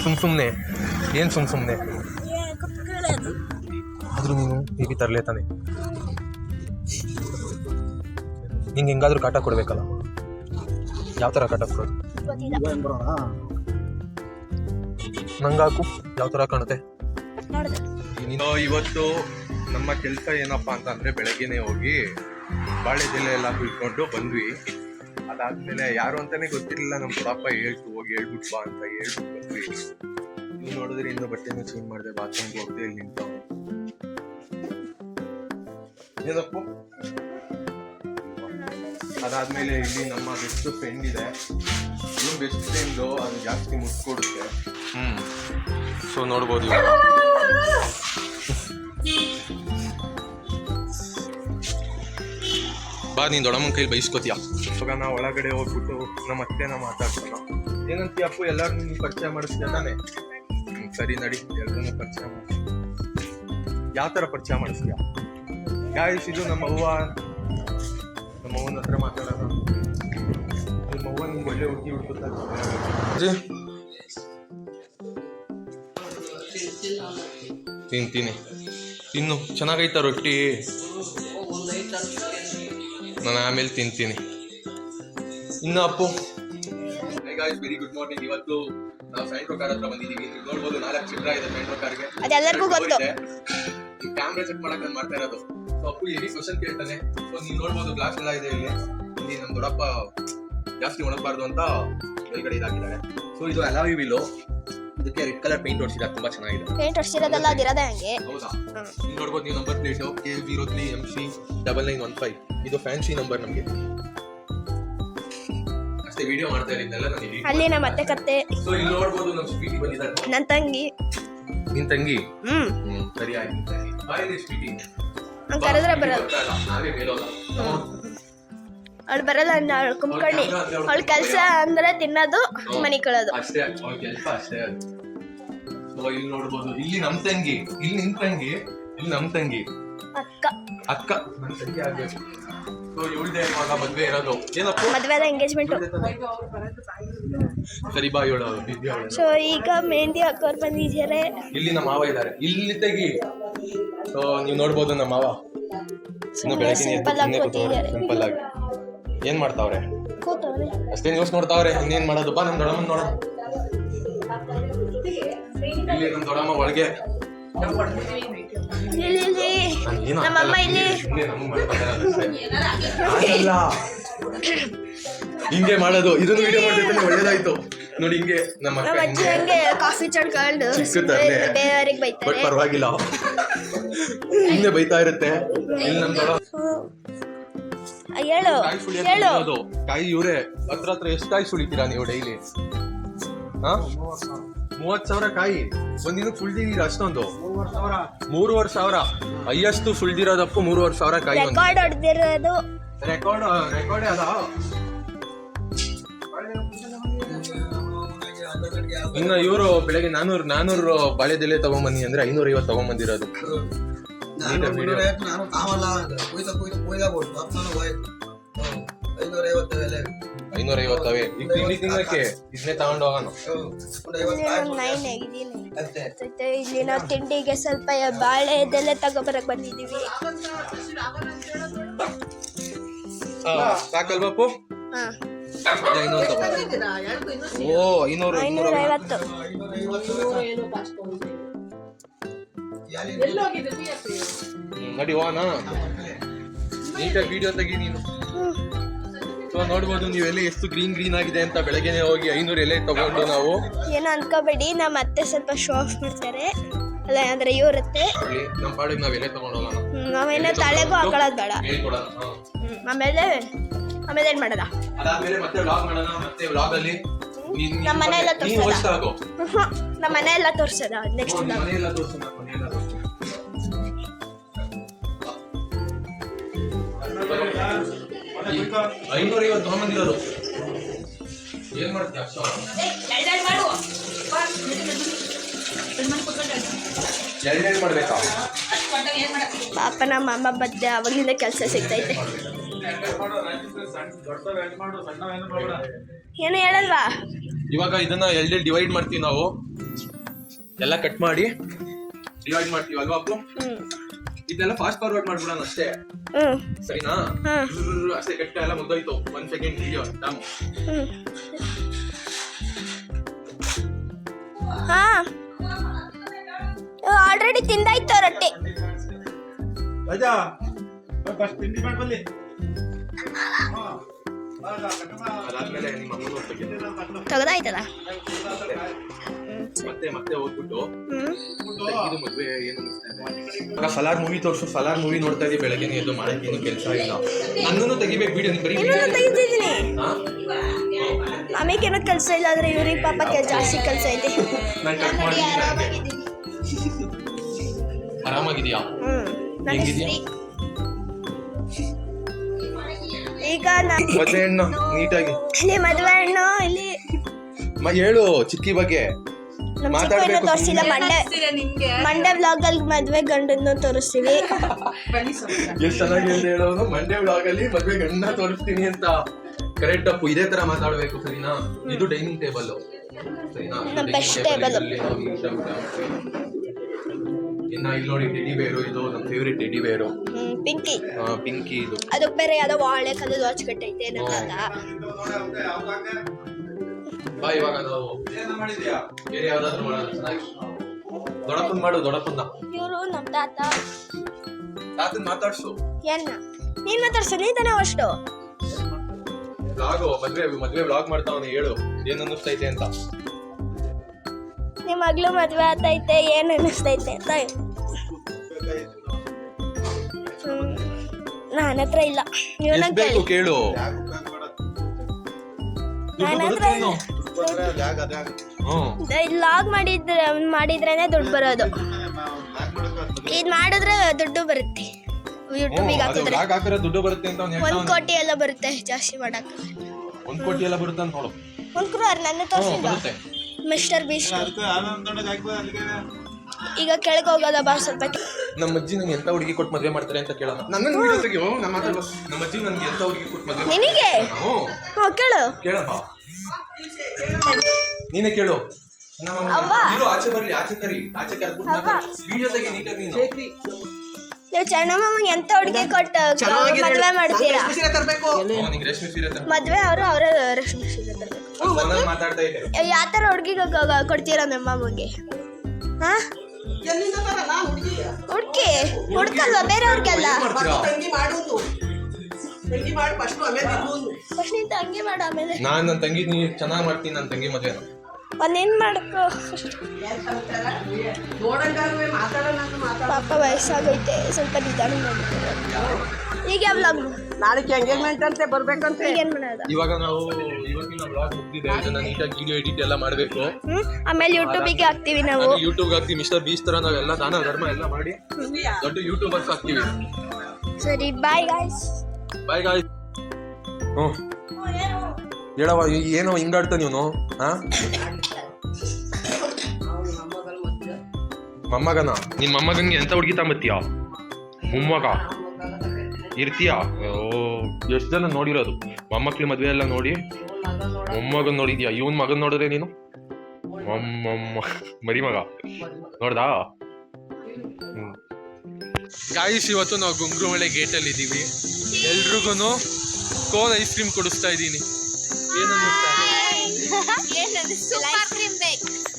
ಸುಮ್ಮನೆ ಏನು ಸುಮ್ಮನೆ ಆದರೂ ನೀನು ಬೇಬಿ ತರಲೇ ತಾನೆ. ನಿಂಗೆ ಹೆಂಗಾದ್ರೂ ಕಾಟ ಕೊಡಬೇಕಲ್ಲ. ಯಾವ ಥರ ಕಾಟ ಕೊಡೋದು ನಂಗಾಕು? ಯಾವ ಥರ ಕಾಣುತ್ತೆ? ಇವತ್ತು ನಮ್ಮ ಕೆಲಸ ಏನಪ್ಪ ಅಂತಂದರೆ ಬೆಳಗ್ಗೆನೇ ಹೋಗಿ ಬಾಳೆದೆಲೆ ಎಲ್ಲ ಕುಯ್ಕೊಂಡು ಬಂದ್ವಿ. ಅದಾದ್ಮೇಲೆ ಯಾರು ಅಂತಾನೆ ಗೊತ್ತಿರಲಿಲ್ಲ, ನಮ್ಮ ದೊಡ್ಡಪ್ಪ ಹೋಗಿ ಹೇಳ್ಬಿಟ್ಟು ಬಾ ಅಂತ ಹೇಳ್ಬಿಟ್ಟು ಬಂದ್ವಿ. ನೀವು ನೋಡಿದ್ರೆ ಇನ್ನು ಬಟ್ಟೆನೂ ಚೇಂಜ್ ಮಾಡಿದೆ, ಬಾತ್ರೂಮ್ಗೆ ಹೋಗದೆ ಇಲ್ಲಿ ನಿಂತ ಏನಪ್ಪು. ಅದಾದ್ಮೇಲೆ ಇಲ್ಲಿ ನಮ್ಮ ಬೆಸ್ಟ್ ಫ್ರೆಂಡ್ ಇದೆ, ಇನ್ನು ಬೆಸ್ಟ್ ಫ್ರೆಂಡು ಅದು ಜಾಸ್ತಿ ಮುಟ್ಕೊಡುತ್ತೆ. ಸೊ ನೋಡ್ಬೋದು ಬಾ, ನೀನು ದೊಡ್ಡಮ್ಮನ ಕೈಲಿ ಬೈಸ್ಕೋತೀಯ. ಇವಾಗ ನಾವು ಒಳಗಡೆ ಹೋಗ್ಬಿಟ್ಟು ನಮ್ಮ ಅತ್ತೆನ ಮಾತಾಡ್ಸೋಣ. ಏನಂತೀಯ ಅಪ್ಪು? ಎಲ್ಲರೂ ನೀನು ಪರಿಚಯ ಮಾಡಿಸ್ತೀಯ ತಾನೆ? ಸರಿ ನಡಿ, ಎಲ್ಲರೂ ಪರಿಚಯ ಮಾಡಿಸ್ತೀಯ. ಯಾವ ಥರ ಪರಿಚಯ ಮಾಡಿಸ್ತೀಯ? ಗಾಯ್ಸ್, ಇದು ನಮ್ಮ ಅವ್ವನ ಹತ್ರ ಮಾತಾಡೋಣ. ನಿಮ್ಮ ಅವ್ವ ನಿಮ್ಗೆ ಒಳ್ಳೆ ಹುಡುಗಿ ಹುಡುಕುತ್ತಾರೆ. ತಿಂತೀನಿ, ತಿನ್ನು. ಚೆನ್ನಾಗೈತ ರೊಟ್ಟಿ? ನಾನು ಆಮೇಲೆ ತಿಂತೀನಿ. ಇನ್ನು ಅಪ್ಪು? Very good morning. ಇವತ್ತು ನಾವು ಫ್ಯಾಂಟ್ರೋ ಕಾರ್ ಹತ್ರ ಬಂದಿದ್ದೀವಿ. ನೀವು ನೋಡ್ಬೋದು 4 ಚಿತ್ರ ಇದೆ ಫ್ಯಾಂಟ್ರೋ ಕಾರ್ಗೆ. ಅದೆಲ್ಲರಿಗೂ ಗೊತ್ತು. ಕ್ಯಾಮ್ರಾ ಸೆಟ್ ಮಾಡಕ್ಕೆ ನಾನು ಮಾಡ್ತಾ ಇರೋದು. ಸೊ ಅಪ್ಪು ಏನಿ ಕ್ವಶನ್ ಕೇಳ್ತಾನೆ. ಸೊ ನೀವು ನೋಡ್ಬೋದು ಗ್ಲಾಸ್ ಎಲ್ಲ ಇದೆ ಇಲ್ಲಿ. ಇಲ್ಲಿ ನಮ್ಮ ದೊಡ್ಡಪ್ಪ ಜಾಸ್ತಿ ಒಣಗಬಾರ್ದು ಅಂತ ಒಳಗಡೆ ಇದಾಗಿದ್ದಾರೆ. ಸೊ ಇದು ಅಲಾವಿ ವೀಲು, ಇದಕ್ಕೆ ರೆಡ್ ಕಲರ್ ಪೇಂಟ್ ಹೊಡ್ಸಿದ್ದಾರೆ, ತುಂಬಾ ಚೆನ್ನಾಗಿದೆ. ಪೇಂಟ್ ಹೊಡ್ಸಿರೋದಲ್ಲ, ಅದಿರೋದೇ ಹಂಗೆ. ಹೌದಾ? ನೀವು ನೋಡ್ಬೋದು ನೀವು ನಂಬರ್ ಪ್ಲೇಟು KU03MC9915. ಇದು ಫ್ಯಾನ್ಸಿ ನಂಬರ್ ನಮಗೆ. ಅಷ್ಟೇ ವಿಡಿಯೋ ಮಾಡ್ತಾ ಇದ್ದೀನಲ್ಲ ನಾನು ಇಲ್ಲಿ. ಅಲ್ಲಿ ನಮ್ಮ ಅತ್ತೆ ಕತ್ತೆ. ಸೊ ಇಲ್ಲಿ ನೋಡ್ಬೋದು ನಮ್ಮ ಸ್ವೀಟಿ ಬಂದಿದ್ದಾರೆ, ನನ್ನ ತಂಗಿ. ನಿನ್ ತಂಗಿ? ಸರಿ ಆಯ್ತು. ಬಾಯಲ್ಲಿ ಸ್ವೀಟಿ ಹಂಗೆ ಕರೆದ್ರೆ ಬರಲ್ಲ. ನಾವೇ ಮೇಲೋಲ್ಲ. ಅವಳು ಬರಲ್ಲ, ಅವಳು ಕುಂಬ್ಕಣ್ಣಿ. ಅವಳ ಕೆಲಸ ಅಂದ್ರೆ ತಿನ್ನೋದು, ಮನೆ ಕಳೋದು ಅಷ್ಟೇ. ಅವಳ ಕೆಲಸ ಅಷ್ಟೇ. ಸೊ ಇಲ್ಲಿ ನೋಡ್ಬೋದು, ಇಲ್ಲಿ ನಮ್ಮ ತಂಗಿ, ಇಲ್ಲಿ ನಿನ್ ತಂಗಿ, ಇಲ್ಲಿ ನಮ್ಮ ತಂಗಿ ಅಕ್ಕ ನನ್ನ ತಂಗಿ ಆಗ್ಬೇಕು. ಸೊ ಇವಳ್ದೆ ಇವಾಗ ಮದ್ವೆ ಇರೋದು. ಏನಪ್ಪ ಮದ್ವೆದ ಎಂಗೇಜ್ಮೆಂಟ್. ಸರಿ ಬಾ, ಇವಳು. ಸೊ ಈಗ ಮೆಹಂದಿ ಹಾಕೋರು ಬಂದಿದ್ದಾರೆ. ಇಲ್ಲಿ ನಮ್ಮ ಮಾವ ಇದ್ದಾರೆ, ಇಲ್ಲಿ ತೆಗಿ. ಸೊ ನೀವು ನೋಡ್ಬೋದು ನಮ್ಮ ಮಾವ ಇನ್ನು ಬೆಳಗ್ಗೆ ಸಿಂಪಲ್ ಆಗಿ ಏನ್ ಮಾಡ್ತಾವ್ರೆ? ಅಷ್ಟೇ ನ್ಯೂಸ್ ನೋಡ್ತಾವ್ರೆ, ಇನ್ನೇನ್ ಮಾಡೋದು? ಬಾ ನಮ್ ದೊಡ್ಡಮ್ಮನ ನೋಡೋಣ. ಇಲ್ಲಿ ನಮ್ ದೊಡ್ಡಮ್ಮ ಒಳಗೆ. ನಮ್ಮಮ್ಮ ಇಲ್ಲಿ. ಹಿಂಗೆ ಮಾಡೋದು. ಇದನ್ನು ವಿಡಿಯೋ ಮಾಡಿದ್ರೆ ಒಳ್ಳೇದಾಯ್ತು ನೋಡಿ. ಹಿಂಗೆ ನಮ್ಮ ಅಜ್ಜಿ ಕಾಫಿ ಚಡ್ಕೊಂಡು ಬೇರೆಯವ್ರಿಗೆ ಬೈತಾರೆ. ಬಟ್ ಪರವಾಗಿಲ್ಲ, ಹಿಂದೆ ಬೈತಾ ಇರುತ್ತೆ. ಇಲ್ಲಿ ನಮ್ ದೊಡ್ಡ ಹೇಳು ಕಾಯಿ ಇವ್ರೆ ಹತ್ರ ಎಷ್ಟು ಕಾಯಿ ಸುಳಿತೀರಾ ನೀವು ಡೈಲಿ? 30,000 ಕಾಯಿ ಒಂದಿನಕ್ಕೆ ಸುಳ್ದಿದ್ದೀರಾ? ಅಷ್ಟೊಂದು 3,500 ಹೈಯೆಸ್ಟ್ ಸುಳ್ದಿರೋದಕ್ಕೂ 3,500 ಕಾಯಿ. ರೆಕಾರ್ಡ್ ಅದ. ಇನ್ನು ಇವರು ಬೆಳಗ್ಗೆ 400 ಬಾಳೆದೆಲೆ ತಗೊಂಬನ್ನಿ ಅಂದ್ರೆ 550 ತಗೊಂಬಂದಿರೋದು. 550 ಈಗ ತಿನ್ನಕ್ಕೆ ಇದನ್ನೇ ತಗೊಂಡು ಹೋಗೋಣ. ಇಲ್ಲಿ ನಾವು ತಿಂಡಿಗೆ ಸ್ವಲ್ಪ ಬಾಳೆದೆಲೆ ತಗೊಬರಕ್ ಬಂದಿದೀವಿ. ಸಾಕಲ್ಬಾಪು? ಓ 550 ನಡಿ ಹೋಗೋಣ. ನೀಟಾಗಿ ವಿಡಿಯೋ ತೆಗಿ ನೀನು. ಸೊ ನೋಡ್ಬೋದು ನೀವೆಲ್ಲ ಎಷ್ಟು ಗ್ರೀನ್ ಆಗಿದೆ ಅಂತ. ಬೆಳಗ್ಗೆನೆ ಹೋಗಿ 500 ಎಲೆ ತಗೊಂಡು ನಾವು ಏನೋ ಅನ್ಕೋಬೇಡಿ, ನಮ್ಮ ಅತ್ತೆ ಸ್ವಲ್ಪ ಶೋ ಆಫ್ ಮಾಡ್ತಾರೆ. ಅಲ್ಲ ಅಂದ್ರೆ ಇವ್ರತ್ತೆ ನಮ್ಮ ಪಾಡಿಗೆ ನಾವ್ ಎಲೆ ತಗೊಂಡು ಹೋಗೋಣ. ನಾವೇನೋ ತಲೆಗೂ ಹಾಕೊಳ್ಳೋದು ಬೇಡ. ಆಮೇಲೆ ಏನ್ ಮಾಡೋದ? ಅದಾದ್ಮೇಲೆ ಮತ್ತೆ ವ್ಲಾಗ್ ಮಾಡೋಣ. ಮತ್ತೆ ವ್ಲಾಗ್ ಅಲ್ಲಿ ನಮ್ಮ ಮನೆ ಎಲ್ಲ ತೋರ್ಸೋದ. ನಮ್ಮ ಮನೆ ಎಲ್ಲ ತೋರ್ಸೋದ ನೆಕ್ಸ್ಟ್. ಮನೆ ಎಲ್ಲ ತೋರ್ಸೋಣ. 550 ತಗೊಂಬಂದಿರೋದು. ಏನ್ ಮಾಡ್ತೀಯ? ಎರಡೆರಡು ಮಾಡ್ಬೇಕಾ? ಪಾಪ ನಮ್ಮ ಅಮ್ಮ ಬದ್ದೆ ಅವಾಗಿಂದ ಕೆಲಸ ಸಿಗ್ತೈತೆ. ಏನು ಹೇಳಲ್ವಾ? ಇವಾಗ ಇದನ್ನ ಎರಡೆರಡು ಡಿವೈಡ್ ಮಾಡ್ತೀವಿ ನಾವು. ಎಲ್ಲ ಕಟ್ ಮಾಡಿ ಡಿವೈಡ್ ಮಾಡ್ತೀವಿ ಅಲ್ವಾ ಅಪ್ಪು? ಹ್ಮ್ ಇದನ್ನೆಲ್ಲ ಫಾಸ್ಟ್ ಫಾರ್ವರ್ಡ್ ಮಾಡ್ಬಿಡೋಣ ಅಷ್ಟೇ, ಹ್ಮ್ ಸರಿನಾ? ಅಷ್ಟೇ ಕಟ್ಟ ಎಲ್ಲ ಮುಗ್ದೋಯ್ತು. 1 ಸೆಕೆಂಡ್ ವಿಡಿಯೋ ಡಮ್. ಹ್ಮ್ ಹಾ ಆಲ್ರೆಡಿ ತಿಂದಾಯ್ತು ರೊಟ್ಟಿ. ಅದಾದ್ಮೇಲೆ ನಿಮ್ಮ ಅಮ್ಮನ ಹೋಗ್ಬೇಕಿದೆ. ತೆಗ್ದಾಯ್ತದ. ಮತ್ತೆ ಹೋಗ್ಬಿಟ್ಟು ಹ್ಮ್ ಇದು ಮದ್ವೆ ಏನು ಅನಿಸ್ತಾ ಸಲಾರ್ ಮೂವಿ ತೋರ್ಸು. ಸಲಾರ್ ಮೂವಿ ನೋಡ್ತಾ ಇದೀವಿ ಬೆಳಗ್ಗೆನೆ ಎದ್ದು, ಮಾಡಕ್ಕೇನು ಕೆಲಸ ಇಲ್ಲ. ನನ್ನನ್ನು ತೆಗಿಬೇಕು ವಿಡಿಯೋ. ಬರೀ ಇನ್ನೊಂದು ತೆಗಿತಿದ್ದೀನಿ. ಆಮೇಕೇನೋ ಕೆಲಸ ಇಲ್ಲ ಆದ್ರೆ ಇವ್ರಿಗೆ ಪಾಪ ಜಾಸ್ತಿ ಕೆಲಸ ಐತೆ. ನಾನು ಕಟ್ ಮಾಡಿದ್ದೀನಿ. ಆರಾಮಾಗಿದೆಯಾ? ಹೆಂಗಿದ್ಯಾ? ಈಗ ಮದ್ವೆ ಹೆಣ್ಣು ನೀಟಾಗಿ ಇಲ್ಲಿ ಮದುವೆ ಹೆಣ್ಣು ಇಲ್ಲಿ ಹೇಳು ಚಿಕ್ಕಿ ಬಗ್ಗೆ ಮಾತಾಡ್ಬೇಕು. ತೋರಿಸಿಲ್ಲ. ಮಂಡೆ ವ್ಲಾಗ್ ಅಲ್ಲಿ ಮದ್ವೆ ಗಂಡನ್ನು ತೋರಿಸ್ತೀವಿ. ಎಷ್ಟು ಚೆನ್ನಾಗಿ ಹೇಳೋನು, ಮಂಡ್ಯ ವ್ಲಾಗ್ ಅಲ್ಲಿ ಮದ್ವೆ ಗಂಡ ತೋರಿಸ್ತೀನಿ ಅಂತ. ಕರೆಕ್ಟ್ ಅಪ್ಪು, ಇದೇ ತರ ಮಾತಾಡ್ಬೇಕು, ಸರಿನಾ? ಇದು ಡೈನಿಂಗ್ ಟೇಬಲ್, ಸರಿನಾ? Best table. ಇನ್ನ ಇಲ್ಲಿ ನೋಡಿ ಟೆಡಿ ಬೇರು, ಇದು ನಮ್ಮ ಫೇವ್ರೆಟ್ ಟೆಡಿ ಬೇರು ಪಿಂಕಿ. ಪಿಂಕಿ ಇದು. ಅದಕ್ಕೆ ಬೇರೆ ಯಾವ್ದೋ ವಾಳೆ ಕಲ್ಲದು ವಾಚ್ಕಟ್ಟೈತೆ ಬಾ ಇವಾಗ ನಾವು ಬೇರೆ ಯಾವ್ದಾದ್ರು ಮಾಡೋಣ ಚೆನ್ನಾಗಿ. ದೊಡ್ಡಪ್ಪನ್ ಮಾಡು, ದೊಡ್ಡಪ್ಪನ್ನ. ಇವರು ನಮ್ಮ ತಾತ. ತಾತನ್ ಮಾತಾಡ್ಸು. ಏನ ನೀನ್ ಮಾತಾಡ್ಸು, ನೀ ತಾನೇ ಅಷ್ಟು ವ್ಲಾಗು ಮದ್ವೆ ವ್ಲಾಗ್ ಮಾಡ್ತಾವನೆ. ಹೇಳು ಏನ್ ಅನ್ನಿಸ್ತೈತೆ ಅಂತ. ನಿಮ್ ಮಗ್ಳು ಮದ್ವೆ ಆತೈತೆ, ಏನ್ ಅನ್ನಿಸ್ತೈತೆ ಅಂತ. ನನ್ನ ಹತ್ರ ಇಲ್ಲ. ಎಷ್ಟ್ ಬೇಕು ಕೇಳು. ನನ್ನ ಹತ್ರ ಲಾಗ್ ಮಾಡಿದ್ರೇನೆ ದುಡ್ಡು ಬರೋದು. ಇದ್ ಮಾಡಿದ್ರೆ ದುಡ್ಡು ಬರುತ್ತೆ. ಯೂಟ್ಯೂಬಿಗೆ ಹಾಕಿದ್ರೆ ದುಡ್ಡು ಬರುತ್ತೆ ಅಂತ 1 ಕೋಟಿ ಎಲ್ಲ ಬರುತ್ತೆ. ಜಾಸ್ತಿ ಮಾಡಕ್ 1 ಕೋಟಿ ಎಲ್ಲ ಬರುತ್ತೆ ಅಂತ ನೋಡು. 1 ಕ್ರೋರ್ ನನ್ನ ತೋರಿಸಿದ ಮಿಸ್ಟರ್ ಬೀಸ್ಟ್. ಈಗ ಕೆಳಗೆ ಹೋಗೋದ ಬಾ ಸ್ವಲ್ಪ. ನಮ್ಮ ಅಜ್ಜಿ ನಂಗೆ ಎಂತ ಹುಡುಗಿ ಕೊಟ್ಟು ಮದುವೆ ಮಾಡ್ತಾರೆ ಅಂತ ಕೇಳೋಣ. ನಮ್ಮ ಅಜ್ಜಿ ನಂಗೆ ಎಂತ ಹುಡುಗಿ ಕೊಟ್ಟು ಮದುವೆ ನಿನಗೆ ಕೇಳು. ಕೇಳಪ್ಪ, ನೀನೇ ಕೇಳು. ಆಚೆ ಬರ್ಲಿ, ಆಚೆ ಕರಿ, ಆಚೆ ಕರ್ಬಿಟ್ಟು ವಿಡಿಯೋ ತೆಗಿ ನೀಟಾಗಿ. ನೀವು ಚನ್ನಮ್ಮಂಗೆ ಎಂತ ಹುಡುಗಿ ಕೊಟ್ಟು ಮದ್ವೆ ಮಾಡ್ತೀರಾ? ರೇಷ್ಮೆ ಸೀರೆ ಮದ್ವೆ ಅವರ ರೇಷ್ಮೆ ಸೀರೆ ತರ್ಬೇಕು. ಮಾತಾಡ್ತಾ ಇದೆ. ಯಾವ ತರ ಹುಡುಗಿಗೆ ಕೊಡ್ತೀರಾ ನಮ್ಮ ಅಮ್ಮಗೆ? ಹಾ ಹುಡ್ಕಲ್ವಾ ಬೇರೆಯವ್ರಿಗೆಲ್ಲ? ಫಸ್ಟ್ ನೀನ್ ತಂಗಿ ಮಾಡು, ಆಮೇಲೆ ನಾನ್ ನನ್ನ ತಂಗಿ ನೀ ಚೆನ್ನಾಗಿ ಮಾಡ್ತೀನಿ. ನನ್ನ ತಂಗಿ ಮದ್ವೆ ಒಂದೇನ್ ಮಾಡ್ಕೋ. ಪಾಪ ವಯಸ್ಸಾಗೈತೆ, ಸ್ವಲ್ಪ ನಿಧಾನ ಮಾಡ್ತಾರೆ. ಈಗ ಯಾವ್ಲಾಗ್ ನಾಳೆಗೆ ಎಂಗೇಜ್ಮೆಂಟ್ ಅಂತ ಬರ್ಬೇಕಂತ. ಈಗ ಏನ್ ಮಾಡೋದು? ಇವಾಗ ನಾವು ಇವತ್ತಿನ ವ್ಲಾಗ್ ಮುಗ್ದಿದೆ. ಇದನ್ನ ನೀಟಾಗಿ ವಿಡಿಯೋ ಎಡಿಟ್ ಎಲ್ಲ ಮಾಡಬೇಕು. ಆಮೇಲೆ ಯೂಟ್ಯೂಬಿಗೆ ಹಾಕ್ತಿವಿ ನಾವು. ಯೂಟ್ಯೂಬ್ ಹಾಕ್ತಿವಿ. ಮಿಸ್ಟರ್ ಬೀಸ್ಟ್ ತರ ನಾವೆಲ್ಲ ದಾನ ಧರ್ಮ ಎಲ್ಲ ಮಾಡಿ ದೊಡ್ಡ ಯೂಟ್ಯೂಬರ್ಸ್ ಹಾಕ್ತಿವಿ. ಸರಿ, ಬಾಯ್ ಗಾಯ್ಸ್. Bye guys. ಹೇಳವ, ಏನೋ ಹಿಂಗಾಡ್ತ ನೀನು? ಮೊಮ್ಮಗನ? ನಿನ್ ಮೊಮ್ಮಗನ್ಗೆ ಎಂತ ಹುಡುಗಿ ತಗೊಂಬತ್ತೀಯ? ಮೊಮ್ಮಗ ಇರ್ತೀಯಾ? ಎಷ್ಟು ಜನ ನೋಡಿರೋದು ಮೊಮ್ಮಕ್ಳ ಮದ್ವೆ ಎಲ್ಲ ನೋಡಿ. ಮೊಮ್ಮಗನ್ ನೋಡಿದ್ಯಾ? ಇವನ್ ಮಗನ್ ನೋಡಿದ್ರೆ ನೀನು ಮರಿಮಗ ನೋಡ್ದಾ? ಗಾಯ್ಸ್, ಇವತ್ತು ನಾವು ಗುಂಗ್ರುಮಳೆ ಗೇಟಲ್ಲಿ ಇದ್ದೀವಿ. ಎಲ್ರಿಗೂ ಕೋನ್ ಐಸ್ ಕ್ರೀಮ್ ಕೊಡಿಸ್ತಾ ಇದ್ದೀನಿ.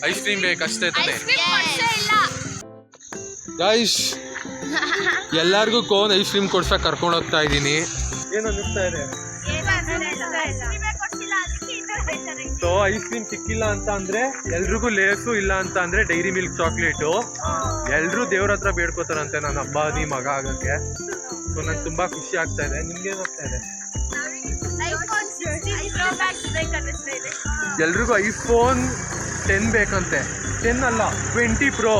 ಐಸ್ ಕ್ರೀಮ್ ಬೇಕಷ್ಟೇ ತಾನೆ ಗಾಯ್ಸ್? ಎಲ್ಲಾರ್ಗು ಕೋನ್ ಐಸ್ ಕ್ರೀಮ್ ಕೊಡ್ಸಕ್ ಕರ್ಕೊಂಡು ಹೋಗ್ತಾ ಇದ್ದೀನಿ. ಏನು ಅನ್ನಿಸ್ತಾ ಇದೆ? ಸೊ ಐಸ್ ಕ್ರೀಮ್ ಸಿಕ್ಕಿಲ್ಲ ಅಂತ ಅಂದ್ರೆ ಎಲ್ರಿಗೂ ಲೇಸು, ಇಲ್ಲ ಅಂತ ಅಂದ್ರೆ ಡೈರಿ ಮಿಲ್ಕ್ ಚಾಕ್ಲೇಟು. ಎಲ್ರೂ ದೇವ್ರ ಹತ್ರ ಬೇಡ್ಕೋತಾರಂತೆ ನನ್ನ ಅಂಬಾನಿ ಮಗ ಆಗಕ್ಕೆ. ಸೊ ನಂಗೆ ತುಂಬಾ ಖುಷಿ ಆಗ್ತಾ ಇದೆ. ನಿಮ್ಗೆ ಏನಾಗ್ತಾ ಇದೆ? ಎಲ್ರಿಗೂ ಐಫೋನ್ 10 ಬೇಕಂತೆ. 10 ಅಲ್ಲ, 20 Pro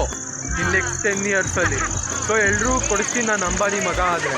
ಇನ್ ನೆಕ್ಸ್ಟ್ 10 years ಅಲ್ಲಿ. ಸೊ ಎಲ್ರೂ ಕೊಡಿಸ್ತೀನಿ ನಾನು ಅಂಬಾನಿ ಮಗ ಆದ್ರೆ.